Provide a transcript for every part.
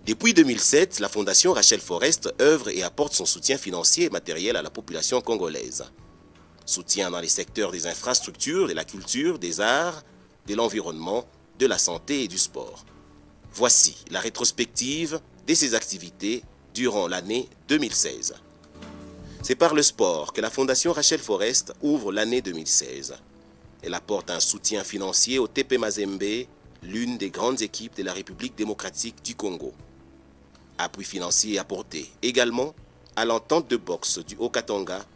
Depuis 2007, la Fondation Rachel Forrest œuvre et apporte son soutien financier et matériel à la population congolaise. Soutien dans les secteurs des infrastructures, de la culture, des arts, de l'environnement, de la santé et du sport. Voici la rétrospective de ses activités durant l'année 2016. C'est par le sport que la Fondation Rachel Forrest ouvre l'année 2016. Elle apporte un soutien financier au TP Mazembe, l'une des grandes équipes de la République démocratique du Congo. Appui financier apporté également à l'entente de boxe du Haut-Katanga,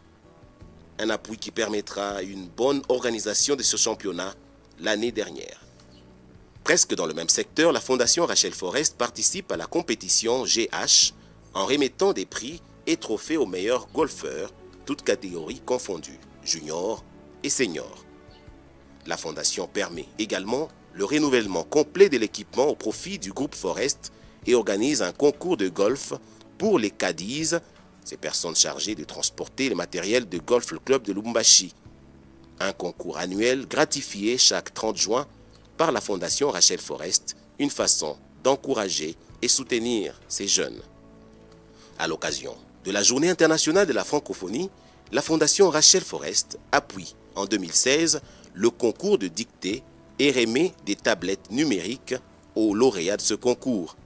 un appui qui permettra une bonne organisation de ce championnat l'année dernière. Presque dans le même secteur, la Fondation Rachel Forrest participe à la compétition GH en remettant des prix et trophées aux meilleurs golfeurs, toutes catégories confondues, juniors et seniors. La Fondation permet également le renouvellement complet de l'équipement au profit du groupe Forrest et organise un concours de golf pour les caddies, ces personnes chargées de transporter le matériel de golf club de Lubumbashi. Un concours annuel gratifié chaque 30 juin par la Fondation Rachel Forrest, une façon d'encourager et soutenir ces jeunes. À l'occasion de la Journée internationale de la francophonie, la Fondation Rachel Forrest appuie en 2016 le concours de dictée et remet des tablettes numériques aux lauréats de ce concours.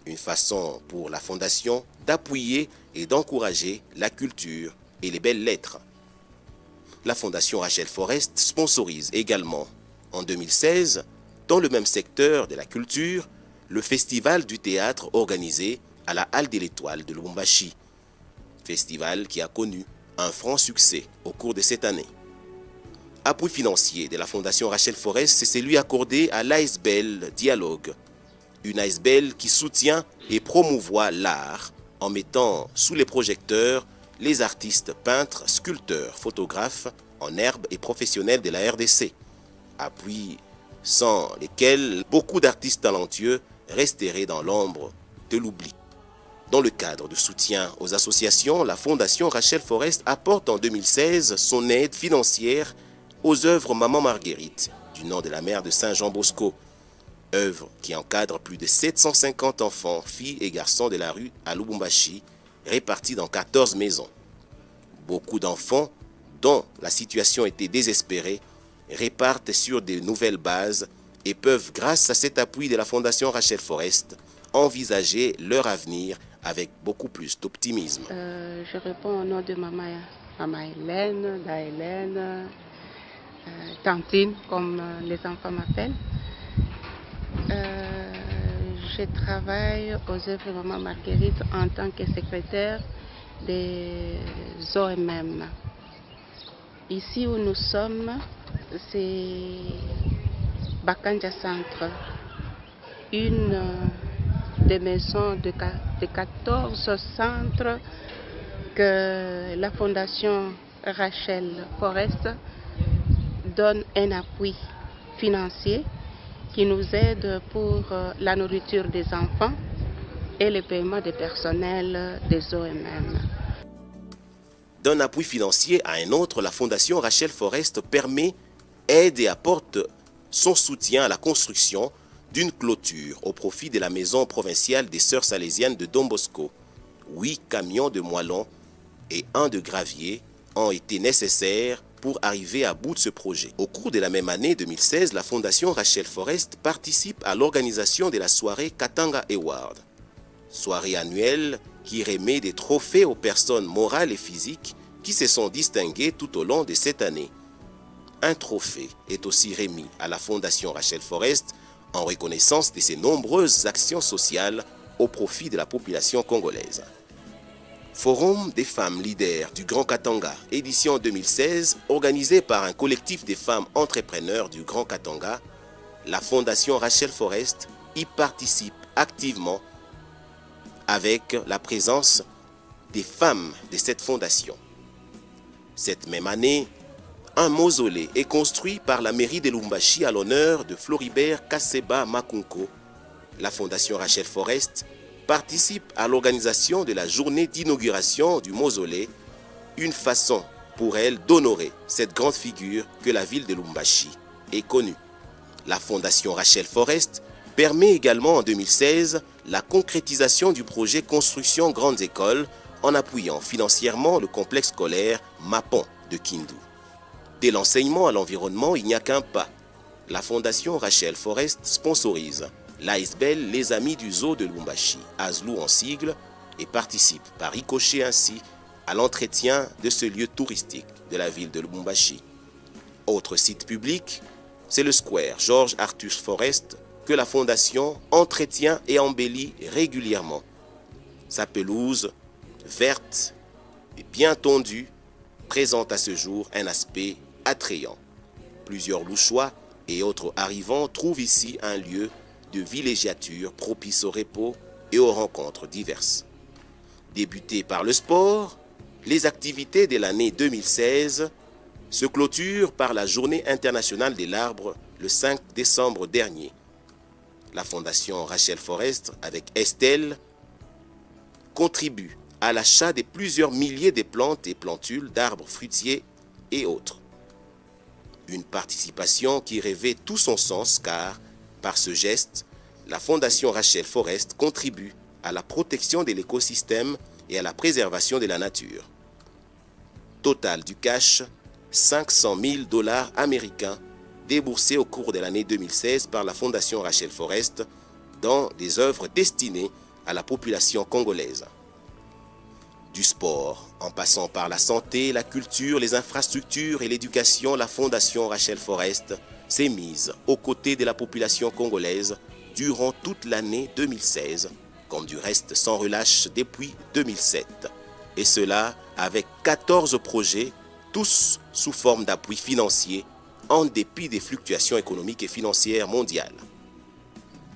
Une façon pour la Fondation d'appuyer et d'encourager la culture et les belles lettres. La Fondation Rachel Forrest sponsorise également en 2016, dans le même secteur de la culture, le Festival du théâtre organisé à la Halle de l'Étoile de Lubumbashi. Festival qui a connu un franc succès au cours de cette année. Appui financier de la Fondation Rachel Forrest, c'est celui accordé à l'ASBL Dialogue, une ASBL qui soutient et promouvoit l'art en mettant sous les projecteurs les artistes peintres, sculpteurs, photographes en herbe et professionnels de la RDC. Appui sans lesquels beaucoup d'artistes talentueux resteraient dans l'ombre de l'oubli. Dans le cadre de soutien aux associations, la Fondation Rachel Forrest apporte en 2016 son aide financière aux œuvres Maman Marguerite, du nom de la mère de Saint Jean Bosco, œuvre qui encadre plus de 750 enfants, filles et garçons de la rue à Lubumbashi, répartis dans 14 maisons. Beaucoup d'enfants, dont la situation était désespérée, repartent sur de nouvelles bases et peuvent, grâce à cet appui de la Fondation Rachel Forrest, envisager leur avenir avec beaucoup plus d'optimisme. Je réponds au nom de maman Hélène, Da Hélène, Tantine, comme les enfants m'appellent. Je travaille aux œuvres Maman Marguerite en tant que secrétaire des OMM. Ici où nous sommes, c'est Bakanja Centre, une des maisons de 14 centres que la Fondation Rachel Forrest donne un appui financier qui nous aide pour la nourriture des enfants et le paiement des personnels des OMM. D'un appui financier à un autre, la Fondation Rachel Forrest permet, aide et apporte son soutien à la construction d'une clôture au profit de la maison provinciale des Sœurs Salésiennes de Don Bosco. 8 camions de moellons et 1 de gravier ont été nécessaires pour arriver à bout de ce projet. Au cours de la même année 2016, la Fondation Rachel Forrest participe à l'organisation de la soirée Katanga Award. Soirée annuelle qui remet des trophées aux personnes morales et physiques qui se sont distinguées tout au long de cette année. Un trophée est aussi remis à la Fondation Rachel Forrest en reconnaissance de ses nombreuses actions sociales au profit de la population congolaise. Forum des femmes leaders du Grand Katanga, édition 2016, organisé par un collectif de femmes entrepreneurs du Grand Katanga, la Fondation Rachel Forrest y participe activement avec la présence des femmes de cette fondation. Cette même année, un mausolée est construit par la mairie de Lubumbashi à l'honneur de Floribert Kaseba Makunko. La Fondation Rachel Forrest participe à l'organisation de la journée d'inauguration du mausolée, une façon pour elle d'honorer cette grande figure que la ville de Lubumbashi est connue. La Fondation Rachel Forrest permet également en 2016 la concrétisation du projet Construction Grandes Écoles en appuyant financièrement le complexe scolaire Mapon de Kindu. Dès l'enseignement à l'environnement, il n'y a qu'un pas. La Fondation Rachel Forrest sponsorise l'ASBEL Les Amis du Zoo de Lubumbashi, ASLU en sigle, et participe par ricochet ainsi à l'entretien de ce lieu touristique de la ville de Lubumbashi. Autre site public, c'est le Square George Arthur Forrest que la Fondation entretient et embellit régulièrement. Sa pelouse, verte et bien tondue, présente à ce jour un aspect attrayant. Plusieurs louchois et autres arrivants trouvent ici un lieu de villégiature propice au repos et aux rencontres diverses. Débutées par le sport, les activités de l'année 2016 se clôturent par la Journée internationale de l'arbre le 5 décembre dernier. La Fondation Rachel Forrest, avec Estelle, contribue à l'achat de plusieurs milliers de plantes et plantules d'arbres fruitiers et autres. Une participation qui revêt tout son sens car, par ce geste, la Fondation Rachel Forrest contribue à la protection de l'écosystème et à la préservation de la nature. Total du cash, $500 000 américains déboursés au cours de l'année 2016 par la Fondation Rachel Forrest dans des œuvres destinées à la population congolaise. Du sport, en passant par la santé, la culture, les infrastructures et l'éducation, la Fondation Rachel Forrest s'est mise aux côtés de la population congolaise durant toute l'année 2016, comme du reste sans relâche depuis 2007. Et cela avec 14 projets, tous sous forme d'appui financier, en dépit des fluctuations économiques et financières mondiales.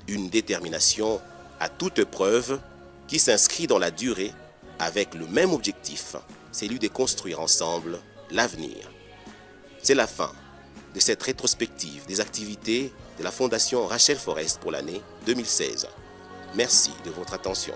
Une détermination à toute épreuve qui s'inscrit dans la durée avec le même objectif, celui de construire ensemble l'avenir. C'est la fin de cette rétrospective des activités de la Fondation Rachel Forrest pour l'année 2016. Merci de votre attention.